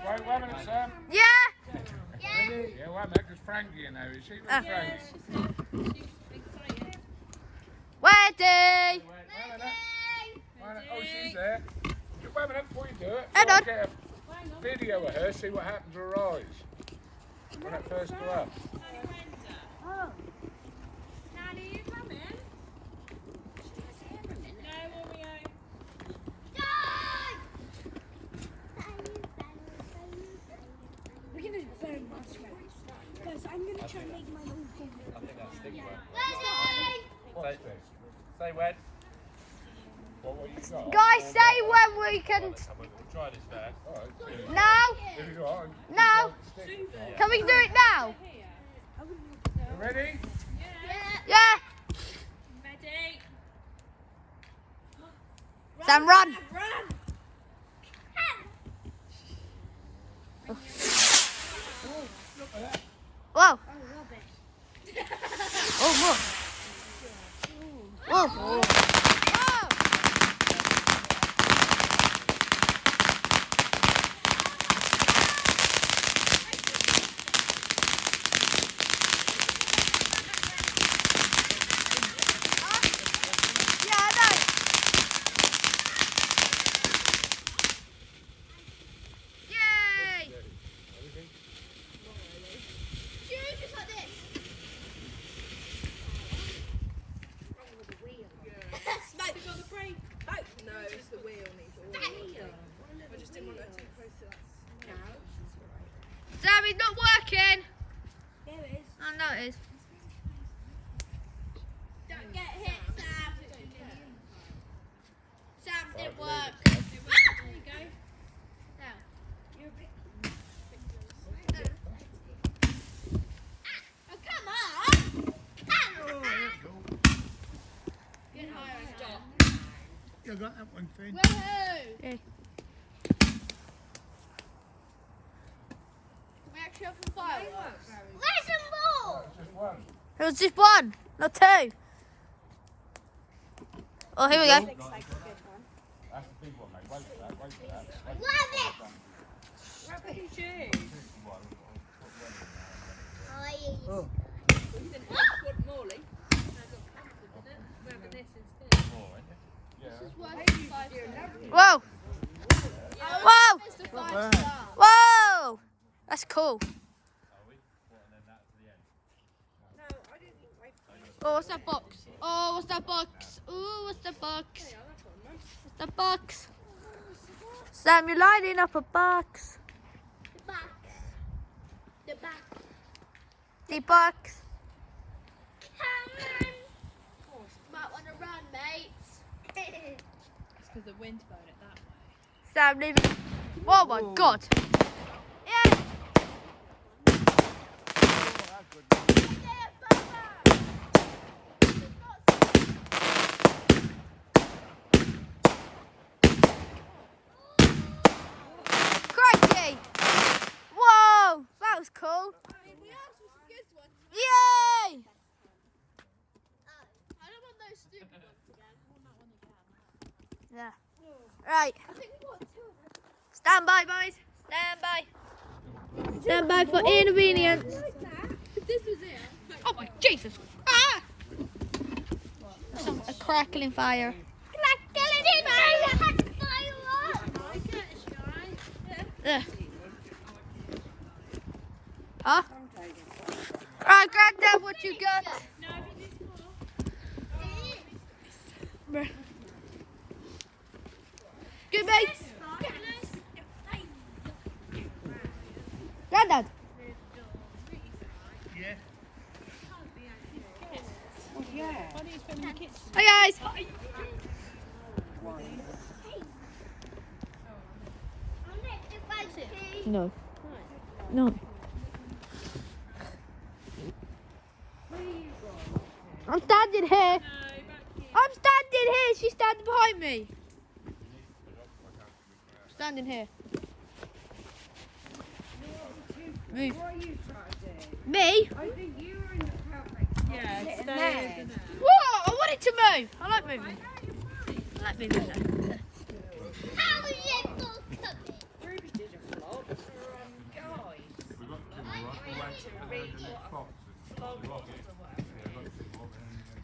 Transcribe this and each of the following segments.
Wait 1 minute, Sam. Yeah. Ready? Yeah, 1 minute, because Frankie in there, is she? Where's Frankie? Ready. Wait 1 minute. Oh, she's there. Just 1 minute before you do it. Hang I'll on. get a video of her, see what happens to her eyes. When it first go up. Oh. Nanny, you coming? No, Oreo. We're gonna burn marshmallows. Because I'm gonna try and make my own thing. I think that's sticky one. What's this? Say when. What you got? Guys, say when we can. We'll try this first. Alright, Now. if you want. Now. Can we do it now? You ready? Yeah. Ready? Sam, run. Run! Whoa. Oh, rubbish. Oh, whoa. Whoa. Whoa. Yeah, I know. Yay. Just like this. Smoke. You got the brake? No, it's the wheel needs oil. I just didn't want to go too close to that. Sam, it's not working. There it is. I know it is. Don't get hit, Sam. Sam didn't work. There you go. Now, you're a bit. Oh, come on! Get higher. Stop. You got that one, Finn? Woohoo! Yeah. We actually have some fireworks. Where's the ball? Just one. It was just one, not two. Oh, here we go. That's the big one, mate. Wait for that, wait for that. Rabbit! Rabbit shoe. Oh. You didn't want Morley. We're having this instead. Yeah. Whoa. Whoa. It's the 5-star. Whoa. That's cool. No, I didn't wait for Oh, what's that box? Oh, what's that box? Ooh, what's that box? What's that box? Sam, you're lining up a box. The back. The back. The box. Come on. Might want to run, mates. It's because the wind's blowing it that way. Sam, leave it. Oh my God. Yeah. Crikey. Whoa, that was cool. Yay. I don't want those stupid ones again. I want that one again. Yeah. Right. I think we want two of them. Stand by, boys. Stand by. Stand by for inconvenience. If this was it. Oh my Jesus. Ah! A crackling fire. Crackling fire! Ugh. Huh? Right, Granddad, what you got? No, if you do Bruh. Good, mate. Granddad. Yeah. Why don't you spend in the kitchen? Hi, guys. No. No. I'm standing here. No, back here. I'm standing here. She's standing behind me. Standing here. Move. What are you trying to do? Me? I think you were in the perfect spot. Yeah, Sitting stay there. isn't it? Whoa! I want it to move. I like moving. I like moving. How is it all coming? Ruby did a vlog.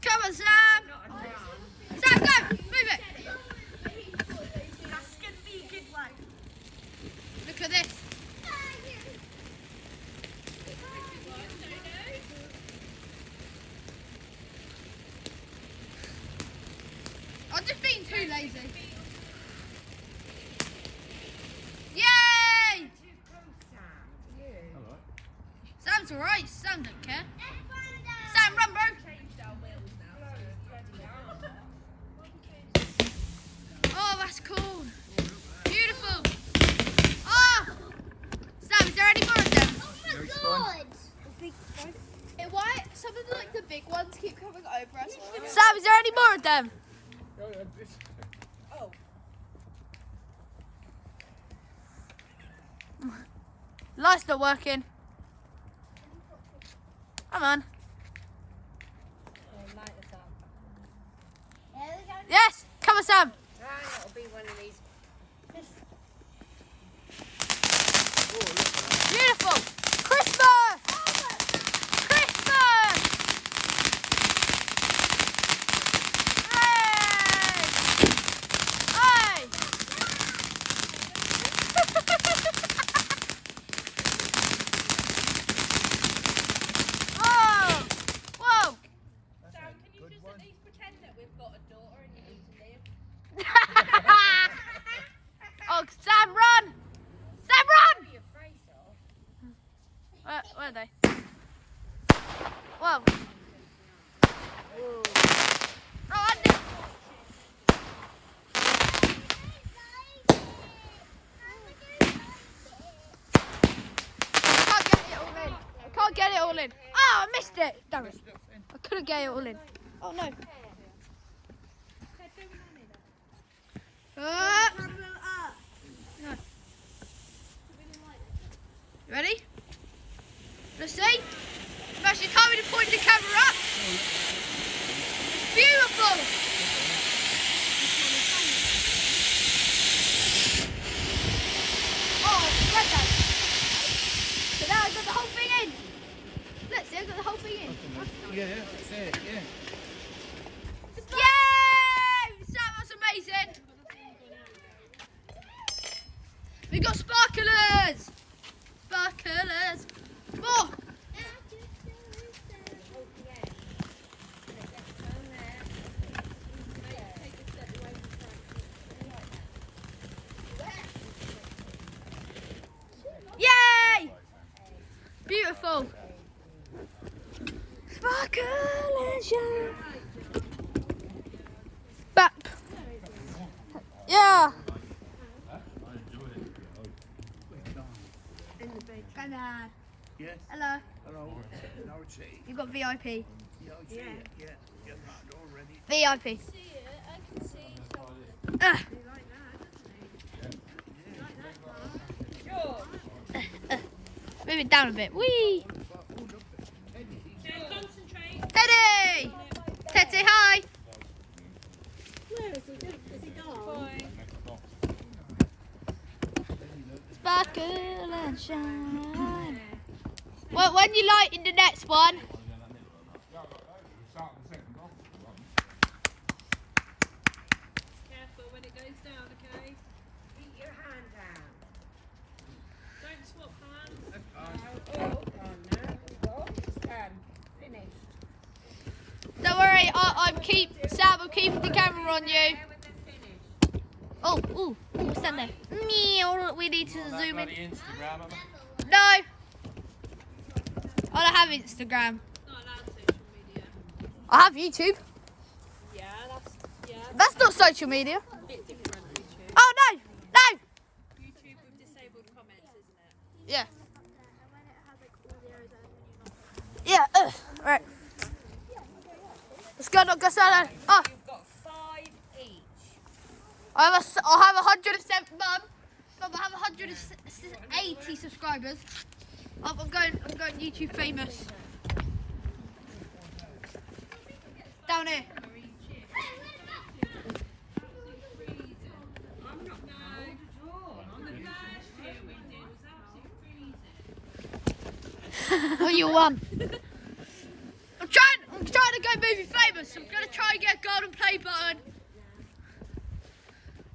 Come on, Sam. Sam, go. Move it. That's gonna be a good one. Look at this. I'm just being too lazy. Yay! Sam's alright. Sam don't care. Sam, run, bro. Oh, that's cool. Beautiful. Oh! Sam, is there any more of them? Oh my god! Why some of the big ones keep coming over us? Sam, is there any more of them? This- Light's not working. Come on. Yes! Come on, Sam. It'll be one of these. Beautiful. Christmas! Christmas! Hey! Hey! Whoa! Whoa! Sam, can you just at least pretend that we've got a daughter and you need to live? Oh, Sam, run! Sam, run! Where are they? Whoa. Run! I can't get it all in. Oh, I missed it. Damn it. I couldn't get it all in. Oh, no. No. You ready? Let's see. First, you can't really point the camera up. It's beautiful. Oh, right there. So now I've got the whole thing in. Look, see, I've got the whole thing in. Yeah, that's it, yeah. Yay! That was amazing. We got sparklers. Sparklers. More. Yay! Beautiful. Sparklers. Back. Yeah. Granddad. Yes. Hello. Hello. No tea. You got VIP. Yeah. Get that already. VIP. Move it down a bit. Whee! Concentrate. Teddy! Ted, say hi. Sparkle and shine. Well, when you light in the next one. Careful when it goes down, okay? Keep your hand down. Don't swap hands. Finished. Don't worry, Sam will keep the camera on you. When they're finished. Oh, ooh, what's that there? Meow, we need to zoom in. Instagram, No. I don't have Instagram. Not allowed social media. I have YouTube. Yeah, That's not social media. a bit different, YouTube. Oh, no. No. YouTube with disabled comments, isn't it? Yeah. Yeah, right. Let's go, go, Sally. Oh, You've got 5 each. I have 107, Mum, I have 180 subscribers. I'm going YouTube famous. Down here. On the first year we did, it was absolutely freezing. What do you want? movie famous. I'm gonna try and get a golden play button.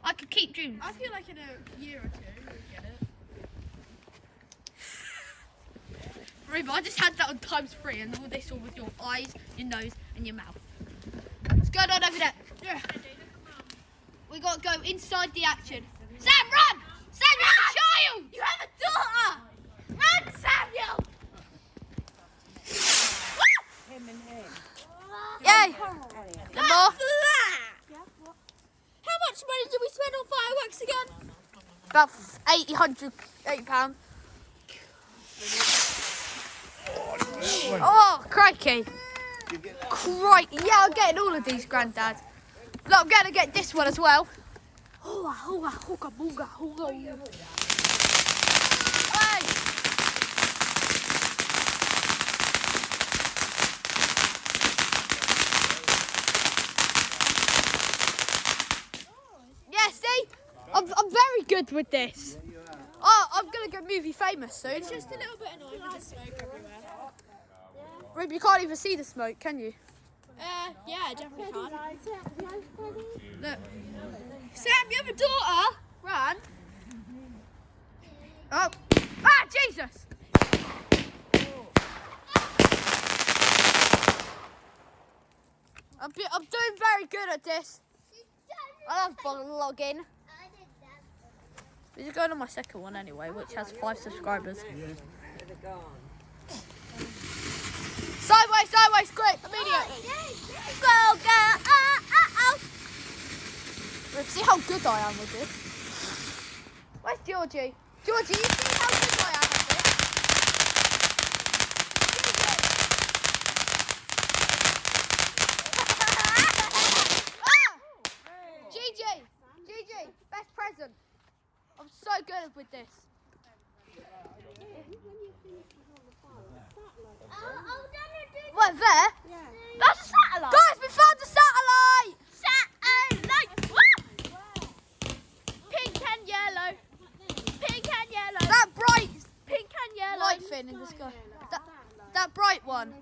I could keep dreaming. I feel like in a year or two we'll get it. Remember, I just had that on ×3 and all this all with your eyes, your nose and your mouth. What's going on over there? Yeah. We gotta go inside the action. Sam, run! Sam, you're a child! You have a daughter! Run, Samuel! Him and him. Yay! No more. How much money did we spend on fireworks again? About £80. Oh, crikey. Crikey. Yeah, I'm getting all of these, Grandad. Look, I'm going to get this one as well. Hey! Yeah, see? I'm very good with this. Oh, I'm going to go movie famous soon. It's just a little bit annoying with the smoke everywhere. Rube, you can't even see the smoke, can you? Yeah, I definitely can. Look. Sam, you have a daughter. Run. Oh. Ah, Jesus! I'm doing very good at this. I love vlogging. This is going on my second one anyway, which has 5 subscribers. Sideways, sideways, quick, immediately. Go, go, oh. Let's see how good I am with this. Where's Georgie? Georgie, you see how good I am at this? Gigi, best present. I'm so good with this. What, there? Yeah. That's a satellite. Guys, we found the satellite. Satellite. Woo! Pink and yellow. Pink and yellow. That bright pink and yellow light thing in the sky. That bright one.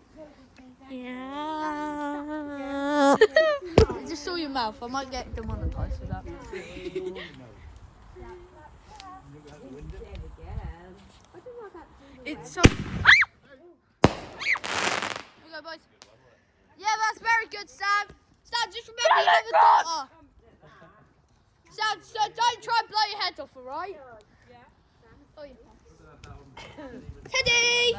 Yeah. I just saw your mouth. I might get demonetized for that. It's so. Here we go, boys. Yeah, that's very good, Sam. Sam, just remember you have a daughter. Sam, so don't try and blow your head off, alright? Yeah. Oh, yeah. Teddy!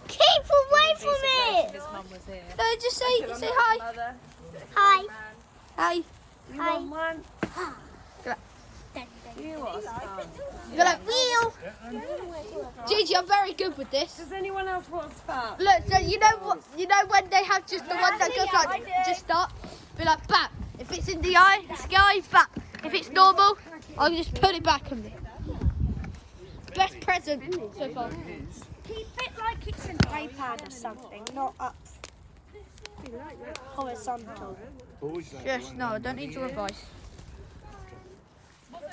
Keep away from it. His mum was here. No, just say hi. Mother. Hi. Hi. You want one? Go back. You are fun. Go like, wheel. Gigi, I'm very good with this. Does anyone else want spark? Look, so you know what? You know when they have just the one that goes like just stop, be like bap. If it's in the eye, sky, bap. If it's normal, I'll just put it back on me. Best present so far. Keep it like it's an iPad or something, not up horizontal. Yes, no, I don't need to revise.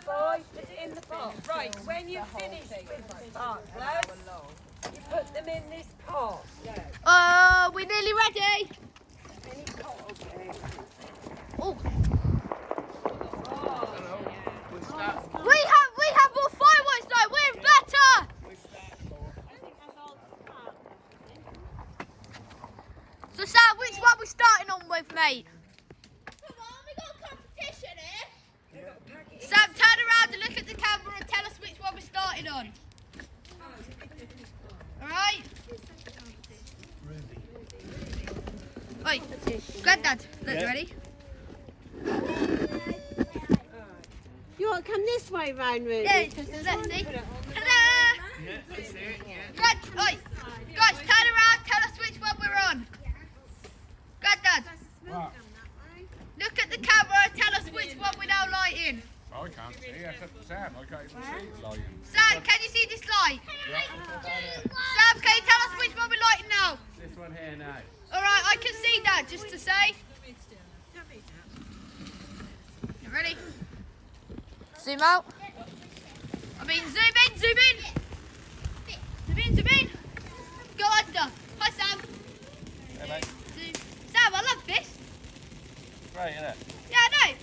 Boy, put it in the pot. Right, when you finish with the spark, you put them in this pot. We're nearly ready. Oh. We have more fireworks though. We're better. So Sam, which one we starting on with, mate? Come on, we got a competition here. Sam, turn around and look at the camera and tell us which one we're starting on. Alright? Oi, Granddad, look, ready? You want to come this way round, Ruby? Yeah, let's see. Ta-da! Guys, turn around, tell us which one we're on. Granddad, look at the camera and tell us which one we're now lighting. I can't see. That's up to Sam. I can't even see the lighting. Sam, can you see this light? Sam, can you tell us which one we're lighting now? This one here now. Alright, I can see that, just to say. You ready? Zoom out. I mean, zoom in, zoom in. Zoom in, zoom in. Go under. Hi, Sam. Great, isn't it? Yeah, I know.